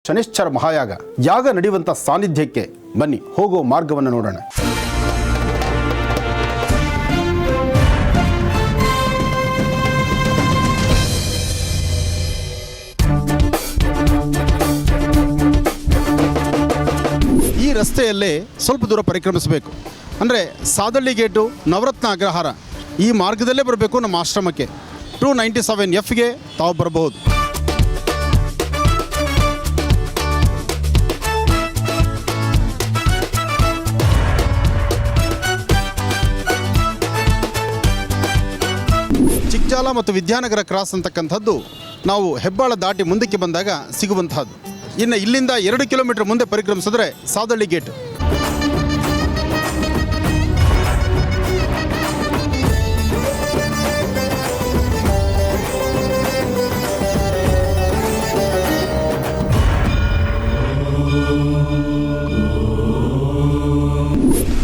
ಶನೈಶ್ಚರ ಮಹಾಯಾಗ ಯಾಗ ನಡೆಯುವಂಥ ಸಾನ್ನಿಧ್ಯಕ್ಕೆ ಬನ್ನಿ, ಹೋಗೋ ಮಾರ್ಗವನ್ನು ನೋಡೋಣ. ಈ ರಸ್ತೆಯಲ್ಲೇ ಸ್ವಲ್ಪ ದೂರ ಪರಿಕ್ರಮಿಸಬೇಕು. ಅಂದರೆ ಸಾದಳ್ಳಿ ಗೇಟು, ನವರತ್ನ ಅಗ್ರಹಾರ ಈ ಮಾರ್ಗದಲ್ಲೇ ಬರಬೇಕು ನಮ್ಮ ಆಶ್ರಮಕ್ಕೆ. 297Fಗೆ ತಾವು ಬರಬಹುದು. ಚಿಕ್ಕಜಾಲ ಮತ್ತು ವಿದ್ಯಾನಗರ ಕ್ರಾಸ್ ಅಂತಕ್ಕಂಥದ್ದು ನಾವು ಹೆಬ್ಬಾಳ ದಾಟಿ ಮುಂದಕ್ಕೆ ಬಂದಾಗ ಸಿಗುವಂತಹದ್ದು. ಇನ್ನು ಇಲ್ಲಿಂದ 2 ಕಿಲೋಮೀಟರ್ ಮುಂದೆ ಪರಿಕ್ರಮಿಸಿದ್ರೆ ಸಾದಳ್ಳಿ ಗೇಟ್.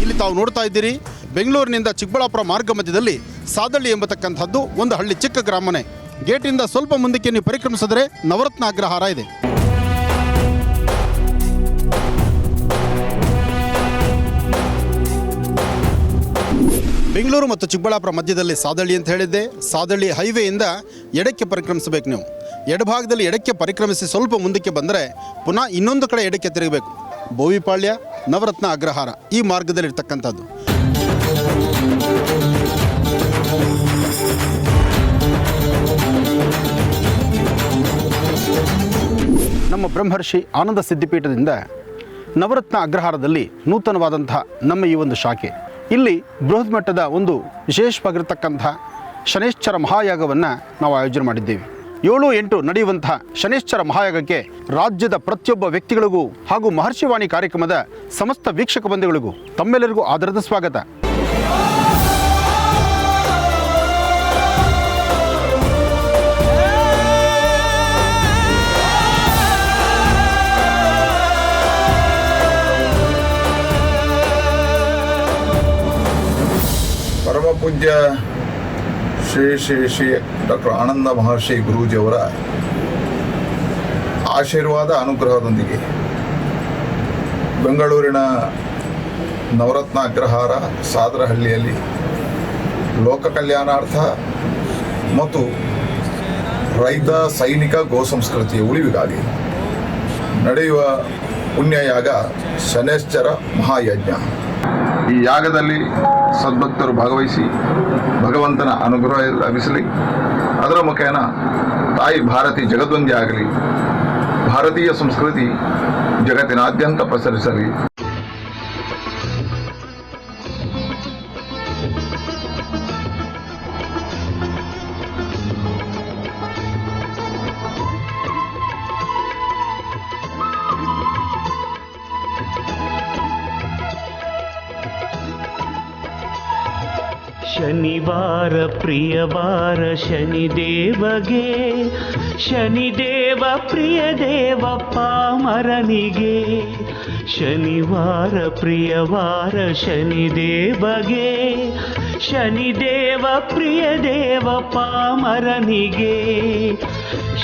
ಇಲ್ಲಿ ತಾವು ನೋಡ್ತಾ ಇದ್ದೀರಿ, ಬೆಂಗಳೂರಿನಿಂದ ಚಿಕ್ಕಬಳ್ಳಾಪುರ ಮಾರ್ಗ ಮಧ್ಯದಲ್ಲಿ ಸಾದಳ್ಳಿ ಎಂಬತಕ್ಕಂಥದ್ದು ಒಂದು ಹಳ್ಳಿ, ಚಿಕ್ಕ ಗ್ರಾಮನೇ. ಗೇಟಿಂದ ಸ್ವಲ್ಪ ಮುಂದಕ್ಕೆ ನೀವು ಪರಿಕ್ರಮಿಸಿದ್ರೆ ನವರತ್ನ ಅಗ್ರಹಾರ ಇದೆ. ಬೆಂಗಳೂರು ಮತ್ತು ಚಿಕ್ಕಬಳ್ಳಾಪುರ ಮಧ್ಯದಲ್ಲಿ ಸಾದಳ್ಳಿ ಅಂತ ಹೇಳಿದ್ದೆ. ಸಾದಳ್ಳಿ ಹೈವೇಯಿಂದ ಎಡಕ್ಕೆ ಪರಿಕ್ರಮಿಸಬೇಕು. ನೀವು ಎಡಭಾಗದಲ್ಲಿ ಎಡಕ್ಕೆ ಪರಿಕ್ರಮಿಸಿ ಸ್ವಲ್ಪ ಮುಂದಕ್ಕೆ ಬಂದರೆ ಪುನಃ ಇನ್ನೊಂದು ಕಡೆ ಎಡಕ್ಕೆ ತಿರುಗಬೇಕು. ಬೋವಿಪಾಳ್ಯ, ನವರತ್ನ ಅಗ್ರಹಾರ ಈ ಮಾರ್ಗದಲ್ಲಿರ್ತಕ್ಕಂಥದ್ದು. ನಮ್ಮ ಬ್ರಹ್ಮರ್ಷಿ ಆನಂದ ಸಿದ್ಧಿಪೀಠದಿಂದ ನವರತ್ನ ಅಗ್ರಹಾರದಲ್ಲಿ ನೂತನವಾದಂತಹ ನಮ್ಮ ಈ ಒಂದು ಶಾಖೆ. ಇಲ್ಲಿ ಬೃಹತ್ ಮಟ್ಟದ ಒಂದು ವಿಶೇಷವಾಗಿರ್ತಕ್ಕಂಥ ಶನೈಶ್ಚರ ಮಹಾಯಾಗವನ್ನು ನಾವು ಆಯೋಜನೆ ಮಾಡಿದ್ದೇವೆ. 7-8 ನಡೆಯುವಂತಹ ಶನೈಶ್ಚರ ಮಹಾಯಾಗಕ್ಕೆ ರಾಜ್ಯದ ಪ್ರತಿಯೊಬ್ಬ ವ್ಯಕ್ತಿಗಳಿಗೂ ಹಾಗೂ ಮಹರ್ಷಿವಾಣಿ ಕಾರ್ಯಕ್ರಮದ ಸಮಸ್ತ ವೀಕ್ಷಕ ಬಂಧುಗಳಿಗೂ ತಮ್ಮೆಲ್ಲರಿಗೂ ಆದರದ ಸ್ವಾಗತ. ಪರಮ ಪೂಜ್ಯ ಶ್ರೀ ಶ್ರೀ ಶ್ರೀ ಡಾಕ್ಟರ್ ಆನಂದ ಮಹರ್ಷಿ ಗುರೂಜಿಯವರ ಆಶೀರ್ವಾದ ಅನುಗ್ರಹದೊಂದಿಗೆ ಬೆಂಗಳೂರಿನ ನವರತ್ನ ಅಗ್ರಹಾರ ಸಾದರಹಳ್ಳಿಯಲ್ಲಿ ಲೋಕ ಕಲ್ಯಾಣಾರ್ಥ ಮತ್ತು ರೈತ ಸೈನಿಕ ಗೋ ಸಂಸ್ಕೃತಿಯ ಉಳಿವಿಗಾಗಿ ನಡೆಯುವ ಪುಣ್ಯಯಾಗ ಶನೈಶ್ಚರ ಮಹಾಯಜ್ಞ. ಈ ಯಾಗದಲ್ಲಿ ಸದ್ಭಕ್ತರು ಭಾಗವಹಿಸಿ ಭಗವಂತನ ಅನುಗ್ರಹ ಲಭಿಸಲಿ. ಅದರ ಮುಖೇನ ತಾಯಿ ಭಾರತಿ ಜಗದ್ವಂದ್ಯ ಆಗಲಿ, ಭಾರತೀಯ ಸಂಸ್ಕೃತಿ ಜಗತ್ತಿನಾದ್ಯಂತ ಪಸರಿಸಲಿ. ಶನಿವಾರ ಪ್ರಿಯವಾರ ಶನಿದೇವಗೆ, ಶನಿದೇವ ಪ್ರಿಯ ದೇವ ಪಾಮರನಿಗೆ. ಶನಿವಾರ ಪ್ರಿಯವಾರ ಶನಿದೇವಗೆ, ಶನಿದೇವ ಪ್ರಿಯ ದೇವ ಪಾಮರನಿಗೆ.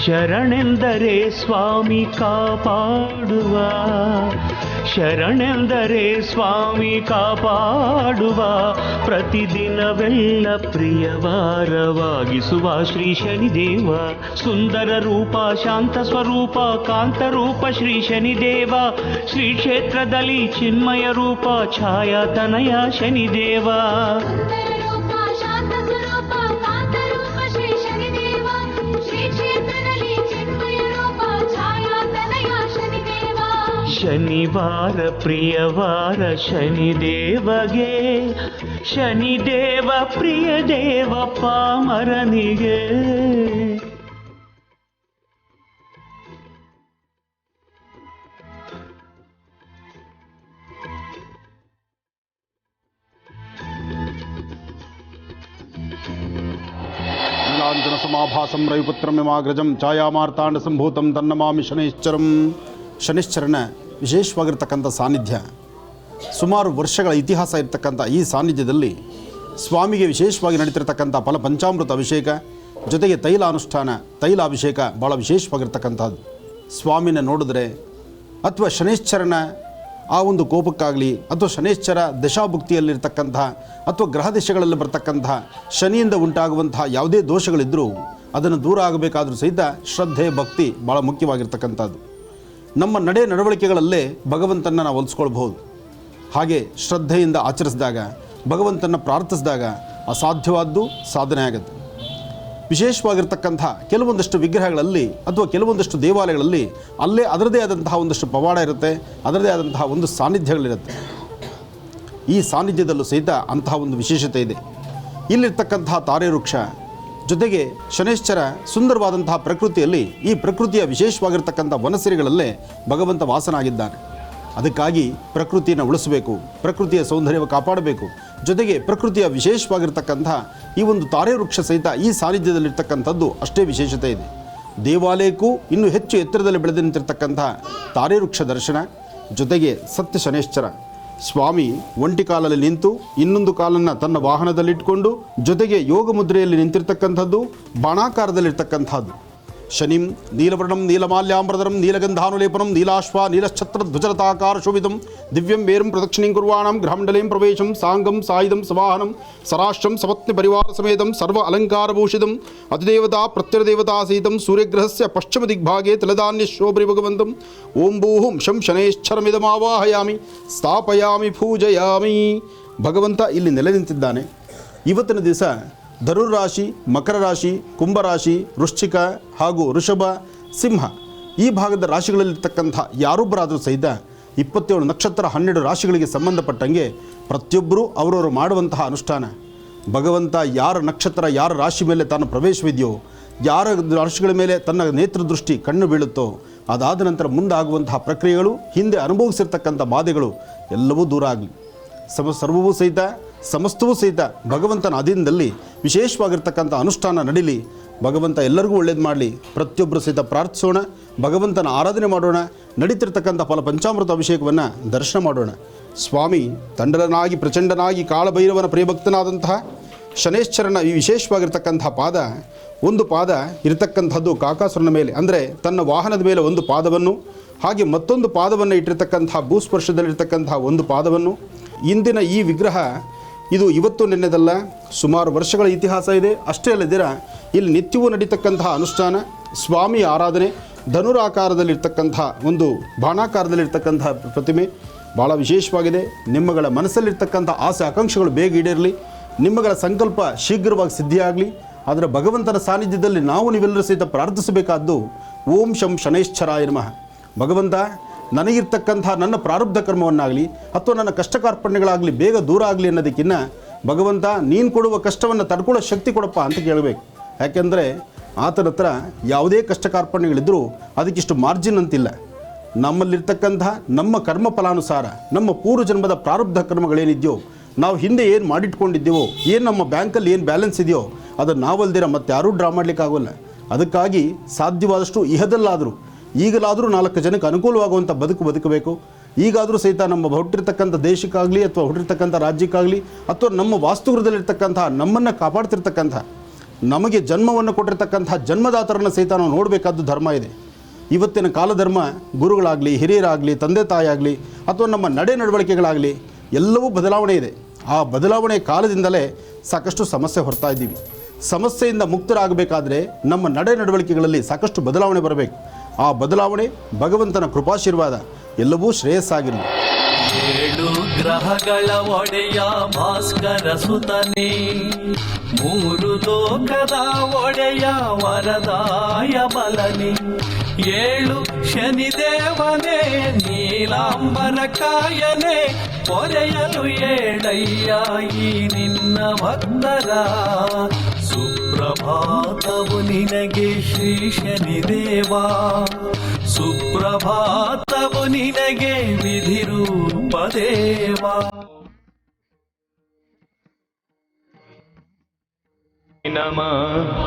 ಶರಣೆಂದರೆ ಸ್ವಾಮಿ ಕಾಪಾಡುವ, ಶರಣೆಂದರೆ ಸ್ವಾಮಿ ಕಾಪಾಡುವ. ಪ್ರತಿದಿನವೆಲ್ಲ ಪ್ರಿಯವಾರವಾಗಿಸುವ ಶ್ರೀ ಶನಿದೇವ. ಸುಂದರ ರೂಪ ಶಾಂತ ಸ್ವರೂಪ ಕಾಂತರೂಪ ಶ್ರೀ ಶನಿದೇವ. ಶ್ರೀ ಕ್ಷೇತ್ರದಲ್ಲಿ ಚಿನ್ಮಯ ರೂಪ ಛಾಯಾತನಯ ಶನಿದೇವ. ಶನಿವಾರ ಪ್ರಿಯವಾರ ಶನಿದೇವಗೆ, ಶನಿದೇವ ಪ್ರಿಯ ದೇವ ಪಾಮರನಿಗೆ. ನೀಲಾಂಜನ ಸಮಾಭಾಸಂ ರವಿಪುತ್ರಮಿಮಾಗ್ರಜಂ ಛಾಯಾಮಾರ್ತಾಂಡ ಸಂಭೂತಂ ತನ್ನಮಾಮಿ ಶನೈಶ್ಚರಂ. ಶನೈಶ್ಚರನ ವಿಶೇಷವಾಗಿರ್ತಕ್ಕಂಥ ಸಾನ್ನಿಧ್ಯ, ಸುಮಾರು ವರ್ಷಗಳ ಇತಿಹಾಸ ಇರತಕ್ಕಂಥ ಈ ಸಾನ್ನಿಧ್ಯದಲ್ಲಿ ಸ್ವಾಮಿಗೆ ವಿಶೇಷವಾಗಿ ನಡೀತಿರ್ತಕ್ಕಂಥ ಪಂಚಾಮೃತ ಅಭಿಷೇಕ ಜೊತೆಗೆ ತೈಲಾನುಷ್ಠಾನ, ತೈಲಾಭಿಷೇಕ ಭಾಳ ವಿಶೇಷವಾಗಿರ್ತಕ್ಕಂಥದ್ದು. ಸ್ವಾಮಿನ ನೋಡಿದ್ರೆ ಅಥವಾ ಶನೈಶ್ಚರನ ಆ ಒಂದು ಕೋಪಕ್ಕಾಗಲಿ ಅಥವಾ ಶನೈಶ್ಚರ ದಶಾಭುಕ್ತಿಯಲ್ಲಿರ್ತಕ್ಕಂತಹ ಅಥವಾ ಗ್ರಹ ದಿಶೆಗಳಲ್ಲಿ ಬರ್ತಕ್ಕಂತಹ ಶನಿಯಿಂದ ಉಂಟಾಗುವಂತಹ ಯಾವುದೇ ದೋಷಗಳಿದ್ದರೂ ಅದನ್ನು ದೂರ ಆಗಬೇಕಾದ್ರೂ ಸಹಿತ ಶ್ರದ್ಧೆ ಭಕ್ತಿ ಭಾಳ ಮುಖ್ಯವಾಗಿರ್ತಕ್ಕಂಥದ್ದು. ನಮ್ಮ ನಡೆ ನಡವಳಿಕೆಗಳಲ್ಲೇ ಭಗವಂತನ ನಾವು ಹೊಲಿಸ್ಕೊಳ್ಬಹುದು. ಹಾಗೆ ಶ್ರದ್ಧೆಯಿಂದ ಆಚರಿಸಿದಾಗ, ಭಗವಂತನ ಪ್ರಾರ್ಥಿಸಿದಾಗ ಅಸಾಧ್ಯವಾದ್ದು ಸಾಧನೆ ಆಗುತ್ತೆ. ವಿಶೇಷವಾಗಿರ್ತಕ್ಕಂಥ ಕೆಲವೊಂದಷ್ಟು ವಿಗ್ರಹಗಳಲ್ಲಿ ಅಥವಾ ಕೆಲವೊಂದಷ್ಟು ದೇವಾಲಯಗಳಲ್ಲಿ ಅಲ್ಲೇ ಅದರದೇ ಆದಂತಹ ಒಂದಷ್ಟು ಪವಾಡ ಇರುತ್ತೆ, ಅದರದೇ ಆದಂತಹ ಒಂದು ಸಾನ್ನಿಧ್ಯಗಳಿರುತ್ತೆ. ಈ ಸಾನ್ನಿಧ್ಯದಲ್ಲೂ ಸಹಿತ ಅಂತಹ ಒಂದು ವಿಶೇಷತೆ ಇದೆ. ಇಲ್ಲಿರ್ತಕ್ಕಂತಹ ತಾರೆ ವೃಕ್ಷ ಜೊತೆಗೆ ಶನೈಶ್ಚರ ಸುಂದರವಾದಂತಹ ಪ್ರಕೃತಿಯಲ್ಲಿ ಈ ಪ್ರಕೃತಿಯ ವಿಶೇಷವಾಗಿರ್ತಕ್ಕಂಥ ವನಸಿರಿಗಳಲ್ಲೇ ಭಗವಂತ ವಾಸನಾಗಿದ್ದಾನೆ. ಅದಕ್ಕಾಗಿ ಪ್ರಕೃತಿಯನ್ನು ಉಳಿಸಬೇಕು, ಪ್ರಕೃತಿಯ ಸೌಂದರ್ಯವನ್ನು ಕಾಪಾಡಬೇಕು. ಜೊತೆಗೆ ಪ್ರಕೃತಿಯ ವಿಶೇಷವಾಗಿರ್ತಕ್ಕಂಥ ಈ ಒಂದು ತಾರೆ ವೃಕ್ಷ ಸಹಿತ ಈ ಸಾನ್ನಿಧ್ಯದಲ್ಲಿರ್ತಕ್ಕಂಥದ್ದು ಅಷ್ಟೇ ವಿಶೇಷತೆ ಇದೆ. ದೇವಾಲಯಕ್ಕೂ ಇನ್ನೂ ಹೆಚ್ಚು ಎತ್ತರದಲ್ಲಿ ಬೆಳೆದು ನಿಂತಿರ್ತಕ್ಕಂಥ ತಾರೆ ವೃಕ್ಷ ದರ್ಶನ, ಜೊತೆಗೆ ಸತ್ಯ ಶನೈಶ್ಚರ ಸ್ವಾಮಿ ಒಂಟಿ ಕಾಲಲ್ಲಿ ನಿಂತು ಇನ್ನೊಂದು ಕಾಲನ್ನು ತನ್ನ ವಾಹನದಲ್ಲಿಟ್ಕೊಂಡು ಜೊತೆಗೆ ಯೋಗ ಮುದ್ರೆಯಲ್ಲಿ ನಿಂತಿರ್ತಕ್ಕಂಥದ್ದು, ಬಾಣಾಕಾರದಲ್ಲಿರ್ತಕ್ಕಂಥದ್ದು. ಶನಿಂ ನೀಲವರ್ಣಂ ನೀಲಮಾಲ್ಯಾಂಬರಧರಂ ನೀಲಗಂಧಾನುಲೇಪನಂ ನೀಲಾಶ್ವ ನೀಲಶ್ಛತ್ರ ಧ್ವಜಲತಾಕಾರ ಶೋಭಿತಂ ದಿವ್ಯಂ ವೇರಂ ಪ್ರದಕ್ಷಿಣೀಂ ಕುರ್ವಾಣಂ ಗೃಹಮಂಡಲೀಂ ಪ್ರವೇಶಂ ಸಾಂಗಂ ಸಾಯುಧಂ ಸವಾಹನಂ ಸರಾಷ್ಟ್ರಂ ಸಪತ್ನಿ ಪರಿವಾರ ಸಮೇತಂ ಸರ್ವ ಅಲಂಕಾರಭೂಷಿತಂ ಅತಿದೇವತಾ ಪ್ರತ್ಯರದೇವತಾ ಸಹಿತಂ ಸೂರ್ಯಗ್ರಹಸ್ಯ ಪಶ್ಚಿಮ ದಿಗ್ಭಾಗೆ ತಲಧಾನ್ಯಶೋಭರಿ ಭಗವಂತಂ ಓಂ ಭೂಹುಂ ಶಂ ಶನೈಶ್ಚರಮಿದಮಾವಾಹಯಾಮಿ ಸ್ಥಾಪಯಾಮಿ ಪೂಜಯಾಮಿ. ಭಗವಂತ ಇಲ್ಲಿ ನೆಲೆ ನಿಂತಿದ್ದಾನೆ. ಇವತ್ತಿನ ದಿವಸ ಧನುರಾಶಿ, ಮಕರ ರಾಶಿ, ಕುಂಭರಾಶಿ, ವೃಶ್ಚಿಕ ಹಾಗೂ ವೃಷಭ, ಸಿಂಹ ಈ ಭಾಗದ ರಾಶಿಗಳಲ್ಲಿರ್ತಕ್ಕಂಥ ಯಾರೊಬ್ಬರಾದರೂ ಸಹಿತ 27 ನಕ್ಷತ್ರ 12 ರಾಶಿಗಳಿಗೆ ಸಂಬಂಧಪಟ್ಟಂಗೆ ಪ್ರತಿಯೊಬ್ಬರೂ ಅವರವರು ಮಾಡುವಂತಹ ಅನುಷ್ಠಾನ, ಭಗವಂತ ಯಾರ ನಕ್ಷತ್ರ ಯಾರ ರಾಶಿ ಮೇಲೆ ತಾನು ಪ್ರವೇಶವಿದೆಯೋ, ಯಾರ ರಾಶಿಗಳ ಮೇಲೆ ತನ್ನ ನೇತ್ರದೃಷ್ಟಿ ಕಣ್ಣು ಬೀಳುತ್ತೋ ಅದಾದ ನಂತರ ಮುಂದಾಗುವಂತಹ ಪ್ರಕ್ರಿಯೆಗಳು, ಹಿಂದೆ ಅನುಭವಿಸಿರ್ತಕ್ಕಂಥ ಬಾಧೆಗಳು ಎಲ್ಲವೂ ದೂರ ಆಗಲಿ. ಸರ್ವವೂ ಸಹಿತ ಸಮಸ್ತವೂ ಸಹಿತ ಭಗವಂತನ ಅಧೀನದಲ್ಲಿ ವಿಶೇಷವಾಗಿರ್ತಕ್ಕಂಥ ಅನುಷ್ಠಾನ ನಡೀಲಿ. ಭಗವಂತ ಎಲ್ಲರಿಗೂ ಒಳ್ಳೇದು ಮಾಡಲಿ. ಪ್ರತಿಯೊಬ್ಬರು ಸಹಿತ ಪ್ರಾರ್ಥಿಸೋಣ, ಭಗವಂತನ ಆರಾಧನೆ ಮಾಡೋಣ, ನಡೀತಿರ್ತಕ್ಕಂಥ ಪಂಚಾಮೃತ ಅಭಿಷೇಕವನ್ನು ದರ್ಶನ ಮಾಡೋಣ. ಸ್ವಾಮಿ ತಂಡನಾಗಿ ಪ್ರಚಂಡನಾಗಿ ಕಾಳಭೈರವನ ಪ್ರಿಯಭಕ್ತನಾದಂತಹ ಶನೈಶ್ಚರನ ಈ ವಿಶೇಷವಾಗಿರ್ತಕ್ಕಂಥ ಪಾದ, ಒಂದು ಪಾದ ಇರತಕ್ಕಂಥದ್ದು ಕಾಕಾಸುರನ ಮೇಲೆ, ಅಂದರೆ ತನ್ನ ವಾಹನದ ಮೇಲೆ ಒಂದು ಪಾದವನ್ನು, ಹಾಗೆ ಮತ್ತೊಂದು ಪಾದವನ್ನು ಇಟ್ಟಿರ್ತಕ್ಕಂಥ ಭೂಸ್ಪರ್ಶದಲ್ಲಿರ್ತಕ್ಕಂಥ ಒಂದು ಪಾದವನ್ನು. ಇಂದಿನ ಈ ವಿಗ್ರಹ ಇದು ಇವತ್ತು ನಿನ್ನೆದಲ್ಲ, ಸುಮಾರು ವರ್ಷಗಳ ಇತಿಹಾಸ ಇದೆ. ಅಷ್ಟೇ ಅಲ್ಲದಿರ ಇಲ್ಲಿ ನಿತ್ಯವೂ ನಡೀತಕ್ಕಂತಹ ಅನುಷ್ಠಾನ, ಸ್ವಾಮಿ ಆರಾಧನೆ, ಧನುರಾಕಾರದಲ್ಲಿರ್ತಕ್ಕಂಥ ಒಂದು ಬಾಣಾಕಾರದಲ್ಲಿರ್ತಕ್ಕಂಥ ಪ್ರತಿಮೆ ಭಾಳ ವಿಶೇಷವಾಗಿದೆ. ನಿಮ್ಮಗಳ ಮನಸ್ಸಲ್ಲಿರ್ತಕ್ಕಂಥ ಆಸೆ ಆಕಾಂಕ್ಷೆಗಳು ಬೇಗ ಈಡೇರಲಿ, ನಿಮ್ಮಗಳ ಸಂಕಲ್ಪ ಶೀಘ್ರವಾಗಿ ಸಿದ್ಧಿಯಾಗಲಿ. ಆದರೆ ಭಗವಂತನ ಸಾನ್ನಿಧ್ಯದಲ್ಲಿ ನಾವು ನೀವೆಲ್ಲರೂ ಸಹಿತ ಪ್ರಾರ್ಥಿಸಬೇಕಾದ್ದು ಓಂ ಶಂ ಶನೈಶ್ಚರಾಯ ನಮಃ. ಭಗವಂತ, ನನಗಿರ್ತಕ್ಕಂಥ ನನ್ನ ಪ್ರಾರಬ್ಧ ಕರ್ಮವನ್ನಾಗಲಿ ಅಥವಾ ನನ್ನ ಕಷ್ಟ ಕಾರ್ಪಣ್ಯಗಳಾಗಲಿ ಬೇಗ ದೂರ ಆಗಲಿ ಅನ್ನೋದಕ್ಕಿಂತ ಭಗವಂತ ನೀನು ಕೊಡುವ ಕಷ್ಟವನ್ನು ತಡ್ಕೊಳ್ಳೋ ಶಕ್ತಿ ಕೊಡಪ್ಪ ಅಂತ ಕೇಳಬೇಕು. ಯಾಕೆಂದರೆ ಆತನ ಹತ್ರ ಯಾವುದೇ ಕಷ್ಟ ಕಾರ್ಪಣ್ಯಗಳಿದ್ದರೂ ಅದಕ್ಕಿಷ್ಟು ಮಾರ್ಜಿನ್ ಅಂತಿಲ್ಲ. ನಮ್ಮಲ್ಲಿರ್ತಕ್ಕಂಥ ನಮ್ಮ ಕರ್ಮ ಫಲಾನುಸಾರ ನಮ್ಮ ಪೂರ್ವ ಜನ್ಮದ ಪ್ರಾರಬ್ಧ ಕರ್ಮಗಳೇನಿದೆಯೋ, ನಾವು ಹಿಂದೆ ಏನು ಮಾಡಿಟ್ಕೊಂಡಿದ್ದೀವೋ, ಏನು ನಮ್ಮ ಬ್ಯಾಂಕಲ್ಲಿ ಏನು ಬ್ಯಾಲೆನ್ಸ್ ಇದೆಯೋ ಅದನ್ನು ನಾವಲ್ದಿರ ಮತ್ತೆ ಯಾರೂ ಡ್ರಾ ಮಾಡಲಿಕ್ಕಾಗೋಲ್ಲ. ಅದಕ್ಕಾಗಿ ಸಾಧ್ಯವಾದಷ್ಟು ಇಹದಲ್ಲಾದರೂ ಈಗಲಾದರೂ 4 ಜನಕ್ಕೆ ಅನುಕೂಲವಾಗುವಂಥ ಬದುಕಬೇಕು. ಈಗಾದರೂ ಸಹಿತ ನಮ್ಮ ಹುಟ್ಟಿರ್ತಕ್ಕಂಥ ದೇಶಕ್ಕಾಗಲಿ ಅಥವಾ ಹುಟ್ಟಿರ್ತಕ್ಕಂಥ ರಾಜ್ಯಕ್ಕಾಗಲಿ ಅಥವಾ ನಮ್ಮ ವಾಸ್ತುಗೃಹದಲ್ಲಿರ್ತಕ್ಕಂಥ ನಮ್ಮನ್ನು ಕಾಪಾಡ್ತಿರ್ತಕ್ಕಂಥ ನಮಗೆ ಜನ್ಮವನ್ನು ಕೊಟ್ಟಿರ್ತಕ್ಕಂಥ ಜನ್ಮದಾತರನ್ನು ಸಹಿತ ನಾವು ನೋಡಬೇಕಾದ್ದು ಧರ್ಮ ಇದೆ. ಇವತ್ತಿನ ಕಾಲಧರ್ಮ ಗುರುಗಳಾಗಲಿ, ಹಿರಿಯರಾಗಲಿ, ತಂದೆ ತಾಯಿಯಾಗಲಿ ಅಥವಾ ನಮ್ಮ ನಡೆ ನಡವಳಿಕೆಗಳಾಗಲಿ ಎಲ್ಲವೂ ಬದಲಾವಣೆ ಇದೆ. ಆ ಬದಲಾವಣೆ ಕಾಲದಿಂದಲೇ ಸಾಕಷ್ಟು ಸಮಸ್ಯೆ ಹೊರ್ತಾ ಇದ್ದೀವಿ. ಸಮಸ್ಯೆಯಿಂದ ಮುಕ್ತರಾಗಬೇಕಾದ್ರೆ ನಮ್ಮ ನಡೆ ನಡವಳಿಕೆಗಳಲ್ಲಿ ಸಾಕಷ್ಟು ಬದಲಾವಣೆ ಬರಬೇಕು. ಆ ಬದಲಾವಣೆ ಭಗವಂತನ ಕೃಪಾಶೀರ್ವಾದ, ಎಲ್ಲವೂ ಶ್ರೇಯಸ್ಸಾಗಿರಲಿ. 7 ಗ್ರಹಗಳ ಒಡೆಯ ಭಾಸ್ಕರ ಸುತನೇ, 3 ಲೋಕದ ಒಡೆಯ ವರದಾಯ ಬಲನೆ, 7 ಶನಿದೇವನೇ ನೀಲಾಂಬರ ಕಾಯನೆ, ಪೊರೆಯಲು ಏಳಯ್ಯ ಈ ನಿನ್ನ ಭಕ್ತರ. ಸುಪ್ರಭಾತವು ನಿನಗೆ ಶ್ರೀ ಶನಿದೇವ, ಸುಪ್ರಭಾತವು ನಿನಗೆ ವಿಧಿರೂಪ ದೇವ. ನಮಃ.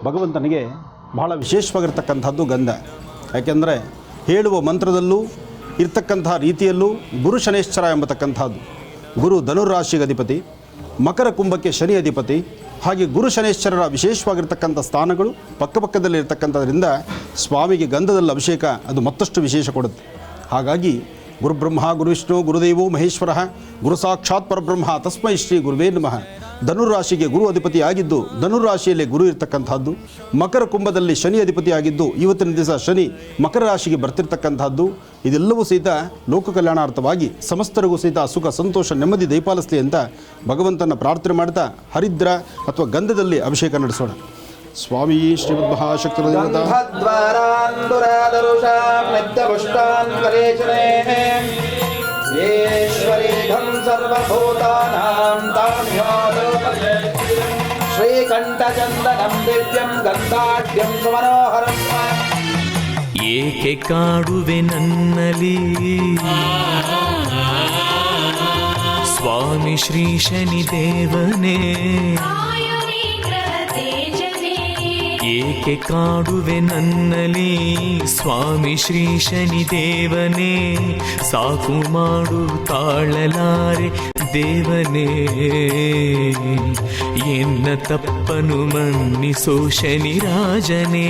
ಭಗವಂತನಿಗೆ ಬಹಳ ವಿಶೇಷವಾಗಿರ್ತಕ್ಕಂಥದ್ದು ಗಂಧ. ಯಾಕೆಂದರೆ ಹೇಳುವ ಮಂತ್ರದಲ್ಲೂ ಇರ್ತಕ್ಕಂತಹ ರೀತಿಯಲ್ಲೂ ಗುರು ಶನೇಶ್ವರ ಎಂಬತಕ್ಕಂಥದ್ದು. ಗುರು ಧನುರಾಶಿಗೆ ಅಧಿಪತಿ, ಮಕರ ಕುಂಭಕ್ಕೆ ಶನಿ ಅಧಿಪತಿ. ಹಾಗೆ ಗುರು ಶನೇಶ್ವರರ ವಿಶೇಷವಾಗಿರ್ತಕ್ಕಂಥ ಸ್ಥಾನಗಳು ಪಕ್ಕಪಕ್ಕದಲ್ಲಿರ್ತಕ್ಕಂಥದ್ರಿಂದ ಸ್ವಾಮಿಗೆ ಗಂಧದಲ್ಲಿ ಅಭಿಷೇಕ ಅದು ಮತ್ತಷ್ಟು ವಿಶೇಷ ಕೊಡುತ್ತೆ. ಹಾಗಾಗಿ ಗುರುಬ್ರಹ್ಮ ಗುರುವಿಷ್ಣು ಗುರುದೇವೋ ಮಹೇಶ್ವರ ಗುರು ಸಾಕ್ಷಾತ್ ಪರಬ್ರಹ್ಮ ತಸ್ಮೈ ಶ್ರೀ ಗುರುವೇ ನಮಃ. ಧನುರಾಶಿಗೆ ಗುರು ಅಧಿಪತಿಯಾಗಿದ್ದು ಧನುರಾಶಿಯಲ್ಲಿ ಗುರು ಇರ್ತಕ್ಕಂಥದ್ದು. ಮಕರ ಕುಂಭದಲ್ಲಿ ಶನಿ ಅಧಿಪತಿಯಾಗಿದ್ದು ಇವತ್ತಿನ ದಿವಸ ಶನಿ ಮಕರ ರಾಶಿಗೆ ಬರ್ತಿರ್ತಕ್ಕಂಥದ್ದು. ಇದೆಲ್ಲವೂ ಸಹಿತ ಲೋಕ ಕಲ್ಯಾಣಾರ್ಥವಾಗಿ ಸಮಸ್ತರಿಗೂ ಸಹಿತ ಸುಖ ಸಂತೋಷ ನೆಮ್ಮದಿ ದಯಪಾಲಿಸಲಿ ಅಂತ ಭಗವಂತನ ಪ್ರಾರ್ಥನೆ ಮಾಡ್ತಾ ಹರಿದ್ರ ಅಥವಾ ಗಂಧದಲ್ಲಿ ಅಭಿಷೇಕ ನಡೆಸೋಣ. ಸ್ವಾಮಿ ಶ್ರೀಮದ್ ಶ್ರೀಕಂಠಚಂದನಂ ದಿವ್ಯಂ ಗಂಧಾಢ್ಯಂ ಸುಮನೋಹರಂ. ಏಕೆ ಕಾಡುವೆ ನನ್ನಲಿ ಸ್ವಾಮಿ ಶ್ರೀ ಶನಿದೇವನೇ, ಏಕೆ ಕಾಡುವೆ ನನ್ನಲಿ ಸ್ವಾಮಿ ಶ್ರೀ ಶನಿದೇವನೇ, ಸಾಕು ಮಾಡು ತಾಳಲಾರೆ ದೇವನೇ, ಎನ್ನ ತಪ್ಪನು ಮನ್ನಿಸೋ ಶನಿರಾಜನೇ.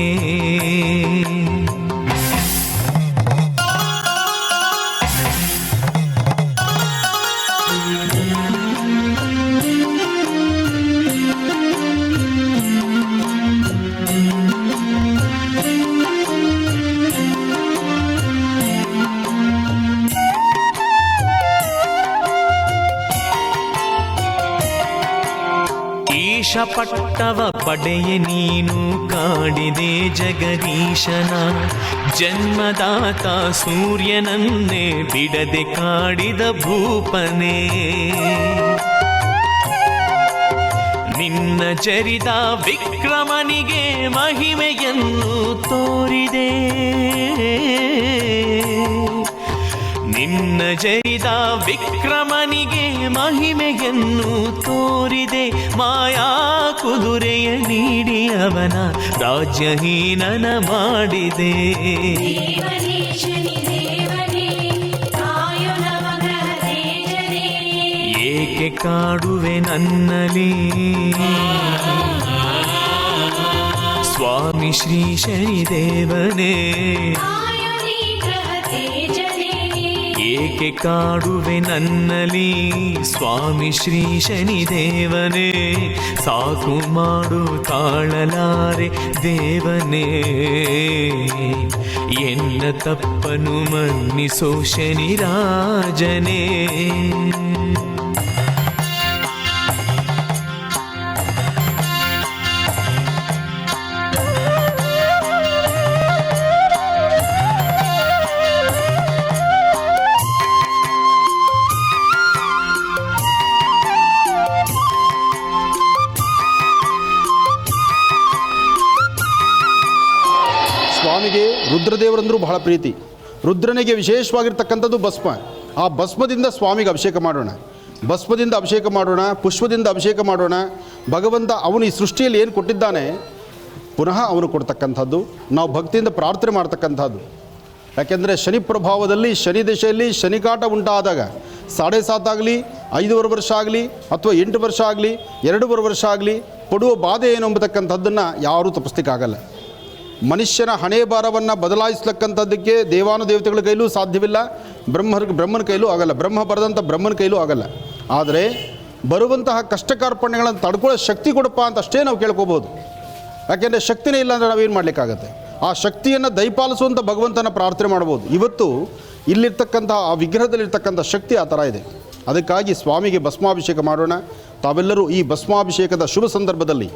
ಪಟ್ಟವ ಪಡೆಯ ನೀನು ಕಾಡಿದೆ ಜಗದೀಶನ, ಜನ್ಮದಾತ ಸೂರ್ಯನನ್ನೇ ಬಿಡದೆ ಕಾಡಿದ ಭೂಪನೇ, ನಿನ್ನ ಜರಿದ ವಿಕ್ರಮನಿಗೆ ಮಹಿಮೆಯನ್ನು ತೋರಿದೆ, ನಿನ್ನ ಜರಿದ ವಿಕ್ರಮನಿಗೆ ಮಹಿಮೆಯನ್ನು ತೋರಿದೆ, ಮಾಯಾ ಕುದುರೆಯ ನೀಡಿ ಅವನ ರಾಜ್ಯಹೀನನ ಮಾಡಿದೆ. ಏಕೆ ಕಾಡುವೆ ನನ್ನಲಿ ಸ್ವಾಮಿ ಶ್ರೀ ಶನಿದೇವನೇ, ಏಕೆ ಕಾಡುವೆ ನನ್ನಲಿ ಸ್ವಾಮಿ ಶ್ರೀ ಶನಿದೇವನೇ, ಸಾಕು ಮಾಡು ತಾಳಲಾರೆ ದೇವನೇ, ಎನ್ನ ತಪ್ಪನು ಮನ್ನಿಸೋ ಶನಿರಾಜನೇ. ಸ್ವಾಮಿಗೆ ರುದ್ರದೇವರಂದರೂ ಬಹಳ ಪ್ರೀತಿ. ರುದ್ರನಿಗೆ ವಿಶೇಷವಾಗಿರ್ತಕ್ಕಂಥದ್ದು ಭಸ್ಮ. ಆ ಭಸ್ಮದಿಂದ ಸ್ವಾಮಿಗೆ ಅಭಿಷೇಕ ಮಾಡೋಣ. ಭಸ್ಮದಿಂದ ಅಭಿಷೇಕ ಮಾಡೋಣ, ಪುಷ್ಪದಿಂದ ಅಭಿಷೇಕ ಮಾಡೋಣ. ಭಗವಂತ ಅವನು ಈ ಸೃಷ್ಟಿಯಲ್ಲಿ ಏನು ಕೊಟ್ಟಿದ್ದಾನೆ, ಪುನಃ ಅವನು ಕೊಡ್ತಕ್ಕಂಥದ್ದು, ನಾವು ಭಕ್ತಿಯಿಂದ ಪ್ರಾರ್ಥನೆ ಮಾಡ್ತಕ್ಕಂಥದ್ದು. ಯಾಕೆಂದರೆ ಶನಿ ಪ್ರಭಾವದಲ್ಲಿ, ಶನಿ ದಶೆಯಲ್ಲಿ ಶನಿಕಾಟ ಉಂಟಾದಾಗ 7.5 ಆಗಲಿ, 5.5 ವರ್ಷ ಆಗಲಿ, ಅಥವಾ 8 ವರ್ಷ ಆಗಲಿ, 2.5 ವರ್ಷ ಆಗಲಿ ಪಡುವ ಬಾಧೆ ಏನು ಎಂಬತಕ್ಕಂಥದ್ದನ್ನು ಯಾರೂ ತಪ್ಪಿಸ್ಲಿಕ್ಕಾಗಲ್ಲ. ಮನುಷ್ಯನ ಹಣೆ ಭಾರವನ್ನು ಬದಲಾಯಿಸ್ತಕ್ಕಂಥದ್ದಕ್ಕೆ ದೇವಾನುದೇವತೆಗಳ ಕೈಲೂ ಸಾಧ್ಯವಿಲ್ಲ, ಬ್ರಹ್ಮನ ಕೈಲೂ ಆಗಲ್ಲ, ಬ್ರಹ್ಮ ಬರೆದಂಥ ಬ್ರಹ್ಮನ ಕೈಲೂ ಆಗಲ್ಲ. ಆದರೆ ಬರುವಂತಹ ಕಷ್ಟ ಕಾರ್ಪಣ್ಯಗಳನ್ನು ತಡ್ಕೊಳ್ಳೋ ಶಕ್ತಿ ಕೊಡಪ್ಪ ಅಂತ ಅಷ್ಟೇ ನಾವು ಕೇಳ್ಕೋಬೋದು. ಯಾಕೆಂದರೆ ಶಕ್ತಿನೇ ಇಲ್ಲ ಅಂದರೆ ನಾವೇನು ಮಾಡಲಿಕ್ಕಾಗತ್ತೆ? ಆ ಶಕ್ತಿಯನ್ನು ದಯಪಾಲಿಸುವಂಥ ಭಗವಂತನ ಪ್ರಾರ್ಥನೆ ಮಾಡ್ಬೋದು. ಇವತ್ತು ಇಲ್ಲಿರ್ತಕ್ಕಂಥ ಆ ವಿಗ್ರಹದಲ್ಲಿರ್ತಕ್ಕಂಥ ಶಕ್ತಿ ಆ ಥರ ಇದೆ. ಅದಕ್ಕಾಗಿ ಸ್ವಾಮಿಗೆ ಭಸ್ಮಾಭಿಷೇಕ ಮಾಡೋಣ. ತಾವೆಲ್ಲರೂ ಈ ಭಸ್ಮಾಭಿಷೇಕದ ಶುಭ ಸಂದರ್ಭದಲ್ಲಿ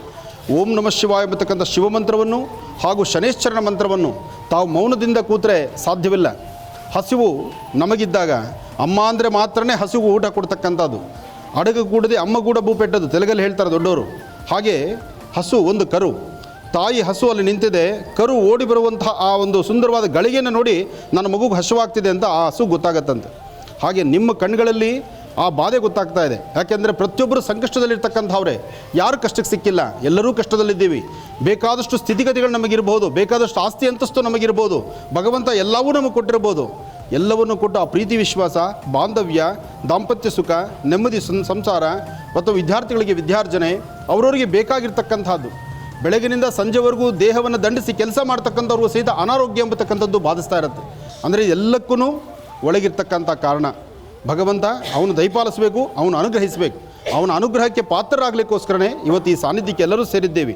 ಓಂ ನಮಃ ಶಿವಾಯ ಎಂಬತಕ್ಕಂಥ ಶಿವಮಂತ್ರವನ್ನು ಹಾಗೂ ಶನೇಶ್ವರನ ಮಂತ್ರವನ್ನು ತಾವು ಮೌನದಿಂದ ಕೂತ್ರೆ ಸಾಧ್ಯವಿಲ್ಲ. ಹಸಿವು ನಮಗಿದ್ದಾಗ ಅಮ್ಮ ಅಂದರೆ ಮಾತ್ರನೇ ಹಸಿವು ಊಟ ಕೊಡ್ತಕ್ಕಂಥದ್ದು. ಅಡಗ ಕೂಡದೆ ಅಮ್ಮ ಕೂಡ ಭೂಪೆಟ್ಟದು ತೆಲುಗಲ್ಲಿ ಹೇಳ್ತಾರೆ ದೊಡ್ಡವರು. ಹಾಗೆ ಹಸು ಒಂದು ಕರು, ತಾಯಿ ಹಸು ಅಲ್ಲಿ ನಿಂತಿದೆ, ಕರು ಓಡಿ ಬರುವಂತಹ ಆ ಒಂದು ಸುಂದರವಾದ ಗಳಿಗೆಯನ್ನು ನೋಡಿ ನನ್ನ ಮಗುಗೆ ಹಸುವಾಗ್ತಿದೆ ಅಂತ ಆ ಹಸು ಗೊತ್ತಾಗತ್ತಂತೆ. ಹಾಗೆ ನಿಮ್ಮ ಕಣ್ಗಳಲ್ಲಿ ಆ ಬಾಧೆ ಗೊತ್ತಾಗ್ತಾ ಇದೆ. ಯಾಕೆಂದರೆ ಪ್ರತಿಯೊಬ್ಬರು ಸಂಕಷ್ಟದಲ್ಲಿರ್ತಕ್ಕಂಥವ್ರೆ, ಯಾರು ಕಷ್ಟಕ್ಕೆ ಸಿಕ್ಕಿಲ್ಲ, ಎಲ್ಲರೂ ಕಷ್ಟದಲ್ಲಿದ್ದೀವಿ. ಬೇಕಾದಷ್ಟು ಸ್ಥಿತಿಗತಿಗಳು ನಮಗಿರ್ಬೋದು, ಬೇಕಾದಷ್ಟು ಆಸ್ತಿ ಅಂತಸ್ತು ನಮಗಿರ್ಬೋದು, ಭಗವಂತ ಎಲ್ಲವೂ ನಮಗೆ ಕೊಟ್ಟಿರ್ಬೋದು. ಎಲ್ಲವನ್ನು ಕೊಟ್ಟು ಆ ಪ್ರೀತಿ ವಿಶ್ವಾಸ, ಬಾಂಧವ್ಯ, ದಾಂಪತ್ಯ ಸುಖ, ನೆಮ್ಮದಿ ಸಂಸಾರ ಮತ್ತು ವಿದ್ಯಾರ್ಥಿಗಳಿಗೆ ವಿದ್ಯಾರ್ಜನೆ, ಅವರವರಿಗೆ ಬೇಕಾಗಿರ್ತಕ್ಕಂಥದ್ದು. ಬೆಳಗಿನಿಂದ ಸಂಜೆವರೆಗೂ ದೇಹವನ್ನು ದಂಡಿಸಿ ಕೆಲಸ ಮಾಡ್ತಕ್ಕಂಥವ್ರಿಗೂ ಸಹಿತ ಅನಾರೋಗ್ಯ ಎಂಬತಕ್ಕಂಥದ್ದು ಬಾಧಿಸ್ತಾ ಇರುತ್ತೆ. ಅಂದರೆ ಎಲ್ಲಕ್ಕೂ ಒಳಗಿರ್ತಕ್ಕಂಥ ಕಾರಣ ಭಗವಂತ. ಅವನು ದಯಪಾಲಿಸಬೇಕು, ಅವನು ಅನುಗ್ರಹಿಸಬೇಕು. ಅವನ ಅನುಗ್ರಹಕ್ಕೆ ಪಾತ್ರರಾಗಲಿಕ್ಕೋಸ್ಕರನೇ ಇವತ್ತು ಈ ಸಾನ್ನಿಧ್ಯಕ್ಕೆ ಎಲ್ಲರೂ ಸೇರಿದ್ದೇವೆ.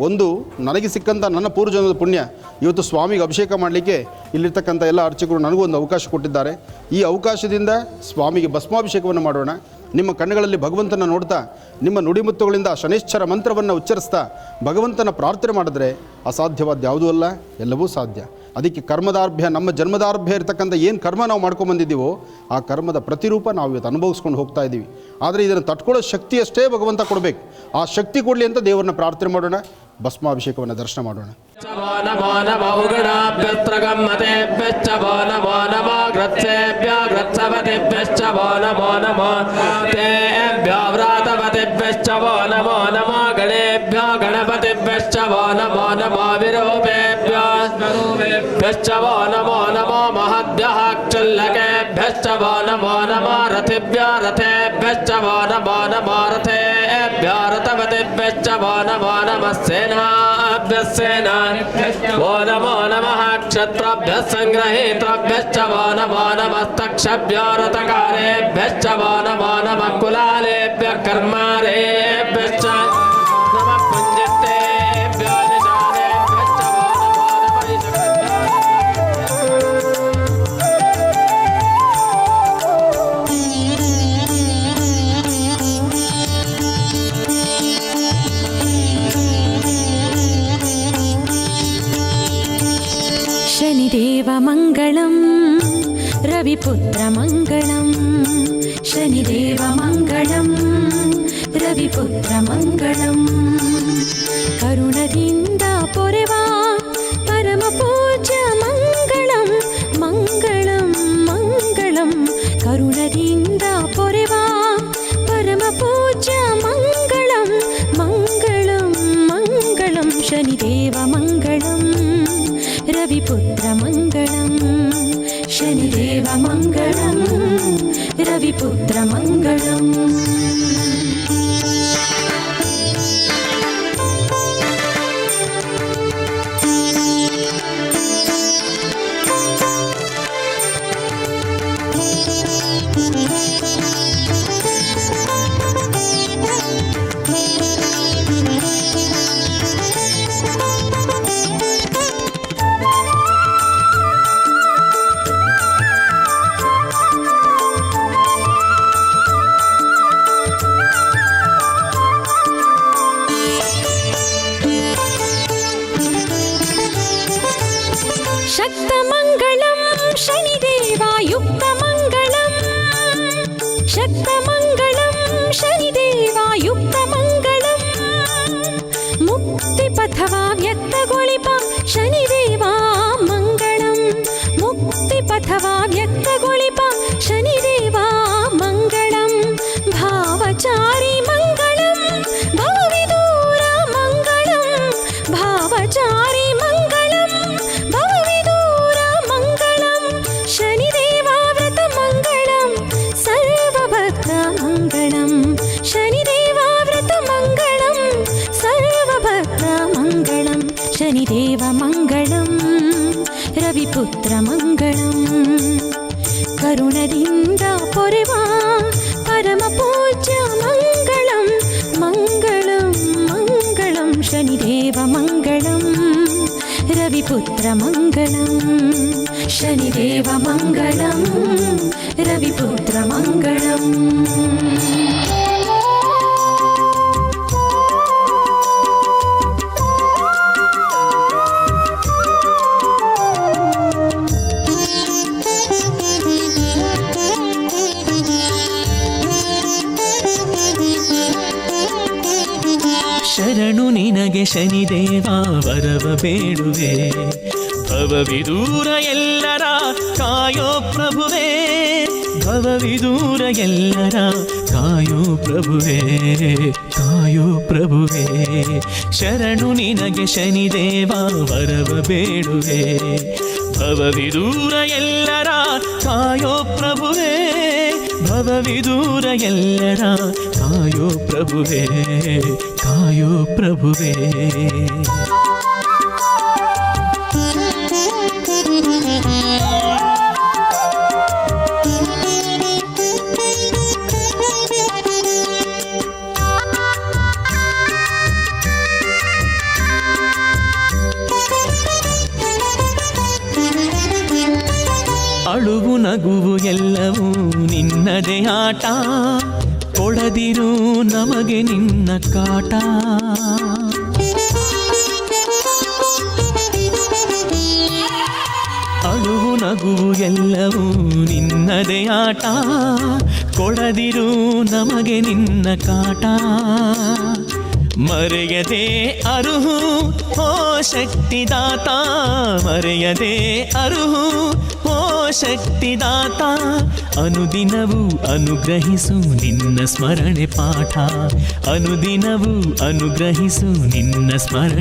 ಒಂದು, ನನಗೆ ಸಿಕ್ಕಂಥ ನನ್ನ ಪೂರ್ವಜನ್ಮದ ಪುಣ್ಯ, ಇವತ್ತು ಸ್ವಾಮಿಗೆ ಅಭಿಷೇಕ ಮಾಡಲಿಕ್ಕೆ ಇಲ್ಲಿರ್ತಕ್ಕಂಥ ಎಲ್ಲ ಅರ್ಚಕರು ನನಗೂ ಒಂದು ಅವಕಾಶ ಕೊಟ್ಟಿದ್ದಾರೆ. ಈ ಅವಕಾಶದಿಂದ ಸ್ವಾಮಿಗೆ ಭಸ್ಮಾಭಿಷೇಕವನ್ನು ಮಾಡೋಣ. ನಿಮ್ಮ ಕಣ್ಣುಗಳಲ್ಲಿ ಭಗವಂತನ ನೋಡ್ತಾ, ನಿಮ್ಮ ನುಡಿಮುತ್ತುಗಳಿಂದ ಶನೇಶ್ವರ ಮಂತ್ರವನ್ನು ಉಚ್ಚರಿಸ್ತಾ ಭಗವಂತನ ಪ್ರಾರ್ಥನೆ ಮಾಡಿದ್ರೆ ಅಸಾಧ್ಯವಾದ ಯಾವುದೂ ಅಲ್ಲ, ಎಲ್ಲವೂ ಸಾಧ್ಯ. ಅದಕ್ಕೆ ಕರ್ಮದಾರ್ಭ್ಯ, ನಮ್ಮ ಜನ್ಮದಾರ್ಭ್ಯ ಇರತಕ್ಕಂಥ ಏನು ಕರ್ಮ ನಾವು ಮಾಡ್ಕೊಂಬಂದಿದ್ದೀವೋ ಆ ಕರ್ಮದ ಪ್ರತಿರೂಪ ನಾವು ಇವತ್ತು ಅನುಭವಿಸ್ಕೊಂಡು ಹೋಗ್ತಾ ಇದ್ದೀವಿ. ಆದರೆ ಇದನ್ನು ತಟ್ಕೊಳ್ಳೋ ಶಕ್ತಿ ಅಷ್ಟೇ ಭಗವಂತ ಕೊಡಬೇಕು. ಆ ಶಕ್ತಿ ಕೊಡಲಿ ಅಂತ ದೇವರನ್ನ ಪ್ರಾರ್ಥನೆ ಮಾಡೋಣ. ಭಸ್ಮಾಭಿಷೇಕವನ್ನು ದರ್ಶನ ಮಾಡೋಣ. नमो नमो महद्भ्यः क्षुल्लकेभ्यश्च वो नमो नमो रथेभ्यश्च वो नमो नमो रथेभ्यो रथवतेभ्यश्च वो नमो नमः सेनाभ्यः वो नमो नमः क्षत्रेभ्यः संग्रहीतृभ्यश्च वो नमो नमस्तक्षभ्यो रथकारेभ्यश्च वो नमो नमः कुलालेभ्यः कर्मारेभ्यश्च नमः पुञ्जितेभ्यो निशानेभ्यश्च वो नमो शनिदेवमङ्गलं रविपुत्रमङ्गलं शनिदेवमङ्गलं रविपुत्रमङ्गलं करुणದಿಂದ ಪೊರೆವ ಪರಮ ಪೂಜ್ಯ ಮಂಗಳಂ ಮಂಗಳಂ ಮಂಗಳಂ ಕರುಣದಿಂದ ಪೊರೆವ ಪರಮ ಪೂಜ್ಯ ಮಂಗಳಂ ಮಂಗಳಂ ಮಂಗಳಂ ಶನಿದೇವಮङ्ಗಲಂ रविपुत्रमङ्गलं शनिदेवमङ्गलं रविपुत्रमङ्गलम् ರವಿಪುತ್ರ ಮಂಗಳಂ ಕರುಣದಿಂದ ಪೊರೆವ ಪರಮ ಪೂಜ್ಯ ಮಂಗಳಂ ಮಂಗಳಂ ಮಂಗಳಂ ಶನಿದೇವ ಮಂಗಳಂ ರವಿಪುತ್ರ ಮಂಗಳಂ ಶನಿದೇವ ಮಂಗಳಂ ರವಿಪುತ್ರ ಮಂಗಳಂ. ಶರಣು ನಿನಗೆ ಶನಿದೇವ ವರವ ಬೇಡುವೆ ಭವವಿದೂರ ಎಲ್ಲರ ಕಾಯೋ ಪ್ರಭುವೇ ಭವವಿದೂರ ಎಲ್ಲರ ಕಾಯೋ ಪ್ರಭುವೇ ಕಾಯೋ ಪ್ರಭುವೇ ಶರಣು ನಿನಗೆ ಶನಿದೇವ ವರವ ಬೇಡುವೆ ಭವವಿದೂರ ಎಲ್ಲರ ಕಾಯೋ ಪ್ರಭುವೇ ಭವವಿದೂರ ಎಲ್ಲರ ಕಾಯೋ ಪ್ರಭುವೇ ಕಾಯೋ ಪ್ರಭುವೇ. ಅಳುವು ನಗುವು ಎಲ್ಲವೂ ನಿನ್ನದೇ ಆಟ ಕೊಡದಿರು ನಮಗೆ ನಿನ್ನ ಕಾಟ ಅಳುವು ನಗುವು ಎಲ್ಲವೂ ನಿನ್ನದೇ ಆಟ ಕೊಡದಿರು ನಮಗೆ ನಿನ್ನ ಕಾಟ ಮರೆಯದೆ ಅರುಹು ಓ ಶಕ್ತಿದಾತ ಮರೆಯದೆ ಅರುಹು ಓ ಶಕ್ತಿದಾತ ಅನುದಿನವೂ ಅನುಗ್ರಹಿಸು ನಿನ್ನ ಸ್ಮರಣೆ ಪಾಠ ಅನುದಿನವೂ ಅನುಗ್ರಹಿಸು ನಿನ್ನ ಸ್ಮರಣೆ